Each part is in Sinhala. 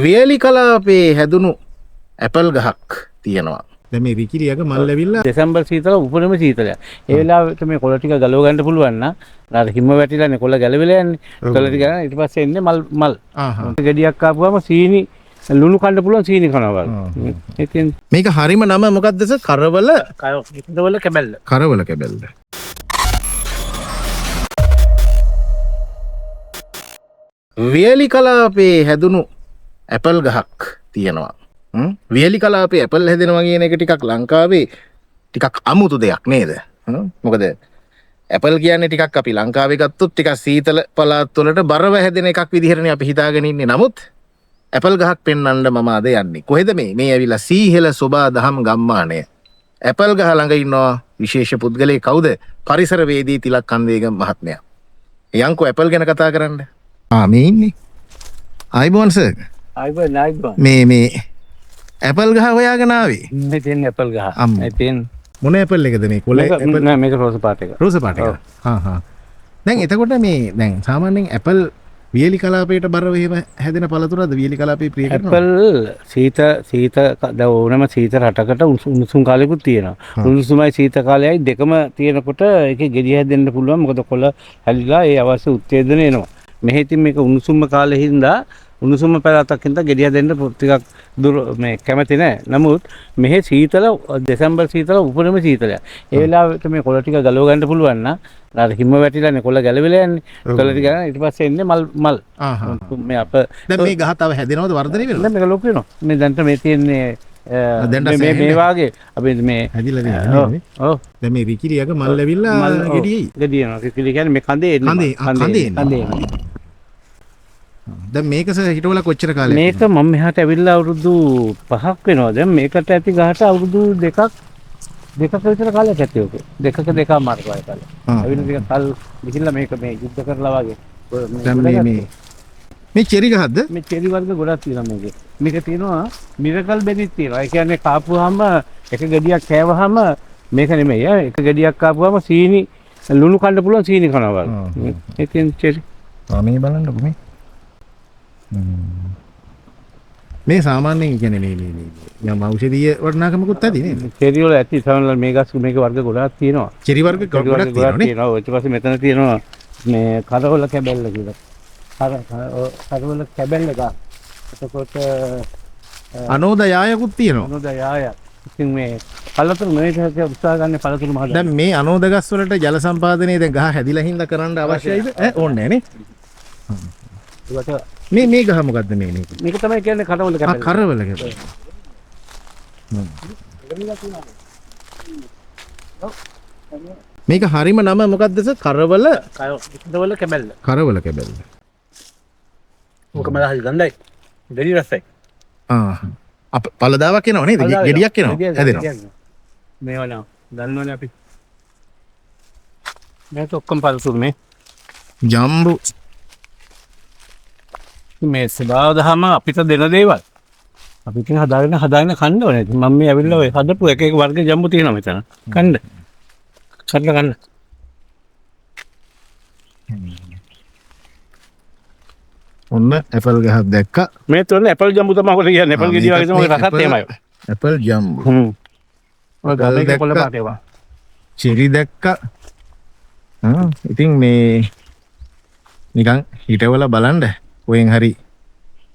වියලි කලාපේ හැදුණු ඇපල් ගහක් තියෙනවා. දැන් මේ රිකිරියක මල් ඇවිල්ලා දෙසැම්බර් සීතල උපරිම සීතලයක්. ඒ වෙලාවට මේ කොළ ටික ගලව ගන්න පුළුවන් නම් අර හිම වැටිලානේ කොළ ගැලවිලා යන්නේ. කොළ ටික ගන්න ඊට පස්සේ එන්නේ මල්. ගෙඩියක් ආපුවම සීනි ලුණු කන්න පුළුවන් සීනි කනවා වගේ. ඉතින් මේක හරිම නම මොකක්ද සර්? කරවල කැබැල්ල. කරවල කැබැල්ල. වියලි කලාපේ හැදුණු ඇපල් ගහක් තියෙනවා. වියලි කලාපේ ඇපල් හැදෙනවා කියන එක ටිකක් ලංකාවේ ටිකක් අමුතු දෙයක් නේද? මොකද ඇපල් කියන්නේ ටිකක් අපි ලංකාවේ ගත්තොත් ටිකක් සීතල පළාත් වලට බරව හැදෙන එකක් විදිහටනේ අපි හිතාගෙන ඉන්නේ. නමුත් ඇපල් ගහක් පෙන්වන්න මම අද යන්නේ. කොහෙද මේ ඇවිල්ලා සීහෙල සෝබා දහම් ගම්මානය. ඇපල් ගහ ළඟ ඉන්නවා විශේෂ පුද්ගලයෙක්. කවුද? පරිසරවේදී තිලක් කන්දේගම මහත්මයා. යංකෝ ඇපල් ගැන කතා කරන්න. මේ ඉන්නේ. ආයිබෝන් සර්. ආයිබෝන්. මේ ඇපල් ගහ හොයාගෙන ආවේ. මේ තියෙන ඇපල් ගහ. මේ තියෙන මොන ඇපල් එකද මේ? කොළ ඇපල්. නෑ මේක රෝස පාට එක. රෝස පාට එක. දැන් එතකොට මේ දැන් සාමාන්‍යයෙන් ඇපල් වියලි කලාපයට බරව එහෙම හැදෙන පළතුරද වියලි කලාපේ ප්‍රිය කරනවා? ඇපල් සීත ඕනම සීත රටකට උණුසුම් කාලෙකුත් තියෙනවා. උණුසුමයි සීත කාලයයි දෙකම තියෙනකොට ඒකේ ගෙඩිය හැදෙන්න පුළුවන්. මොකද කොළ හැලිලා ඒ අවශ්‍ය උත්තේජන එනවා. මෙහි ඉතින් මේක උණුසුම කාලේ හින්දා උණුසුම පැලතක් හින්දා ගෙඩිය දෙන්න ටිකක් දුර මේ කැමති නැහැ. නමුත් මෙහි සීතල දෙසැම්බර් සීතල උපරිම සීතලයක්. ඒ වෙලාවට මේ කොළ ටික ගලව ගන්න පුළුවන් නම් අර හිම වැටිලානේ කොළ ගැලවිලා යන්නේ. කොළ ටික ගන්න ඊට පස්සේ එන්නේ මල්. මේ අප දැන් මේ ගහ තව හැදෙනවද වර්ධනය වෙනවද? දැන් මේක ලොකු වෙනවා. මේ දැන්ට මේ තියෙන්නේ මේ වාගේ අපි මේ හැදිලා තියෙනවා නේ. ඔව්. දැන් මේ රිකිරියක මල් ඇවිල්ලා ගෙඩියයි. ගෙඩිය යනවා. රිකිරිය කියන්නේ මේ කඳේ එන්නේ. කඳේ. දැන් මේක හිටවල කොච්චර කාලයක්? මේක මම මෙහාට ඇවිල්ලා අවුරුදු 5ක් වෙනවා. දැන් මේකට ඇති ගහට අවුරුදු දෙකක විතර කාලයක් ඇති ඔක. දෙකක මාර්ගය කාලේ. ඇවිල්ලා ටික කල් ගිහිල්ලා මේක මේ යුද්ධ කරලා වගේ. දැන් මේ චෙරි ගහක්ද? මේ චෙරි වර්ග ගොඩක් තියෙනවා මේකේ. මේක තියෙනවා මිරකල් බෙරිත් තියෙනවා. ඒ කියන්නේ කාපුවාම එක ගෙඩියක් කෑවහම මේක නෙමෙයි. එක ගෙඩියක් කාපුවාම සීනි ලුණු කන්න පුළුවන් සීනි කනවා වගේ. ඒකෙන් චෙරි. මේ බලන්නකො මේ. මේ සාමාන්‍යයෙන් කියන්නේ මේ යම් ඖෂධීය වටිනාකමකුත් ඇති නේද? චෙරි වල ඇති සමහරවල් මේක වර්ග ගොඩාක් තියෙනවා. චෙරි වර්ග ගොඩක් තියෙනවා නේ. ඊට පස්සේ මෙතන තියෙනවා මේ කරවල කැබැල්ල කියලා. කරවල කැබැල්ල ගහ. එතකොට අනෝදයායකුත් තියෙනවා. අනෝදයාය. ඉතින් මේ පළතුරු මේක උත්සාහ ගන්න පළතුරු මහදා. දැන් මේ අනෝද ගස් වලට ජල සම්පාදනය දැන් ගහ හැදිලා හින්දා කරන්න අවශ්‍යයිද? ඕනේ නැහැ නේ. මේ ගහ මොකද්ද මේ? මේක තමයි කියන්නේ කරවල කැබැල්ල. කරවල කැබැල්ල. මේක හරිම නම මොකද්ද සර්? කරවල කැබැල්ල. කරවල කැබැල්ල. ඕක මලහරි ගඳයි. දෙඩි රසයි. අප පළදාවක් එනවා නේද? ගෙඩියක් එනවා. හැදෙනවා. මේවා නෝ. දන්නවනේ අපි. මේක ඔක්කොම පළතුරු මේ. ජම්බු. මේ ස්වභාව දහම අපිට දෙන දේවල්. අපි ඉතින් හදාගෙන කන්න ඕනේ. මම මේ ඇවිල්ලා ඔය හදපු එක වර්ග ජම්බු තියෙනවා මෙතන. කන්න. කන්න. ඔන්න ඇපල් ගහක් දැක්කා. මේ තුන ඇපල් ජම්බු තමයි ඔකට කියන්නේ. ඇපල් ගෙඩිය වගේ තමයි රසත් එහෙමයි. ඇපල් ජම්බු. ඔය ගාමේ කොළ පාට ඒවා. චෙරි දැක්කා. ඉතින් මේ නිකන් හිටවල බලන්න ඔයෙන් හරි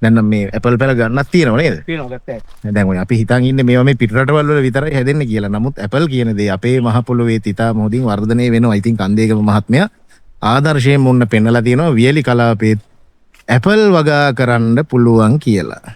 දැන් මේ ඇපල් පැල ගන්නක් තියෙනව නේද? තියෙනවා ගත්තා. දැන් ඔය අපි හිතන් ඉන්නේ මේවා මේ පිටරටවල වල විතරයි හැදෙන්නේ කියලා. නමුත් ඇපල් කියන දේ අපේ මහ පොළොවේ තිතා මොහොතින් වර්ධනය වෙනවා. ඉතින් කන්දේගම මහත්මයා ආදර්ශයෙන් මුන්න පෙන්නලා තියෙනවා වියලි කලාපේ ඇපල් වගා කරන්න පුළුවන් කියලා.